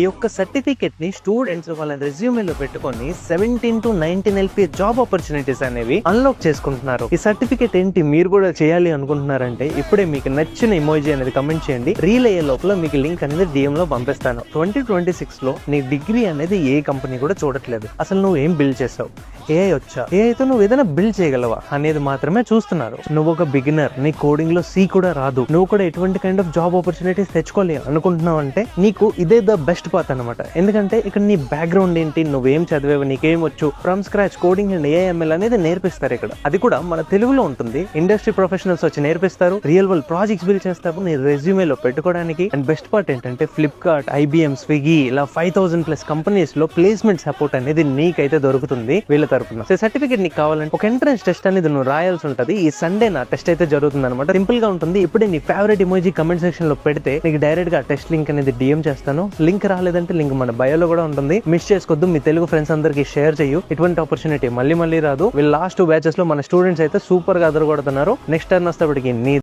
ఈ యొక్క సర్టిఫికెట్ ని స్టూడెంట్స్ వాళ్ళ రెజ్యూమేలో పెట్టుకొని 17 to 19 LPA జాబ్ ఆపర్చునిటీస్ అనేవి అన్లాక్ చేసుకుంటున్నారు. ఈ సర్టిఫికెట్ ఏంటి మీరు కూడా చేయాలి అనుకుంటున్నారంటే ఇప్పుడే మీకు నచ్చిన ఇమోజీ అనేది కమెంట్ చేయండి. రీల్ అయ్యే లోపల మీకు లింక్ అనేది DM లో పంపిస్తాను. 2026 లో నీ డిగ్రీ అనేది ఏ కంపెనీ కూడా చూడట్లేదు. అసలు నువ్వు ఏం బిల్డ్ చేసావు, AI వచ్చా, ఏఐతో నువ్వు ఏదైనా బిల్డ్ చేయగలవా అనేది మాత్రమే చూస్తున్నారు. నువ్వు ఒక బిగినర్, నీ కోడింగ్ లో C కూడా రాదు, నువ్వు కూడా ఎటువంటి కైండ్ ఆఫ్ జాబ్ ఆపర్చునిటీస్ తెచ్చుకోవాలి అనుకుంటున్నావు అంటే నీకు ఇదే ద బెస్ట్ పాత్ అనమాట. ఎందుకంటే ఇక్కడ నీ బ్యాక్గ్రౌండ్ ఏంటి, నువ్వేం చదివేవు, నీకేం వచ్చు, from scratch coding and AIML అనేది నేర్పిస్తారు ఇక్కడ. అది కూడా మన తెలుగులో ఉంటుంది. ఇండస్ట్రీ ప్రొఫెషనల్స్ వచ్చి నేర్పిస్తారు. రియల్ వరల్డ్ ప్రాజెక్ట్స్ బిల్డ్ చేస్తారు నీ రెజ్యూమేలో పెట్టుకోవడానికి. అండ్ బెస్ట్ పార్ట్ ఏంటంటే ఫ్లిప్కార్ట్, IBM, స్విగ్గీ ఇలా 5000+ కంపెనీస్ లో ప్లేస్మెంట్ సపోర్ట్ అనేది నీకైతే దొరుకుతుంది వీళ్ళ తరపున. సర్టిఫికేట్ నీకు కావాలంటే ఒక ఎంట్రన్స్ టెస్ట్ అనేది నువ్వు రాయాల్సి ఉంటుంది. ఈ సండే నా టెస్ట్ అయితే జరుగుతుంది అనమాట. సింపుల్ గా ఉంటుంది. ఇప్పుడే నీ ఫేవరెట్ ఇమోజీ కమెంట్ సెక్షన్ లో పెడితే నీకు డైరెక్ట్ గా టెస్ట్ లింక్ అనేది DM చేస్తాను. లింక్ రాలేదంటే లింక్ మన బయోలో కూడా ఉంటుంది. మిస్ చేసుకోవద్దు. మీ తెలుగు ఫ్రెండ్స్ అందరికి షేర్ చేయు. ఇటువంటి ఆపర్చునిటీ మళ్ళీ రాదు. వీళ్ళు లాస్ట్ 2 బ్యాచెస్ లో మన స్టూడెంట్స్ అయితే సూపర్ గా అదరగొడుతున్నారు. నెక్స్ట్ టర్న్ వస్తేప్పటికి నీ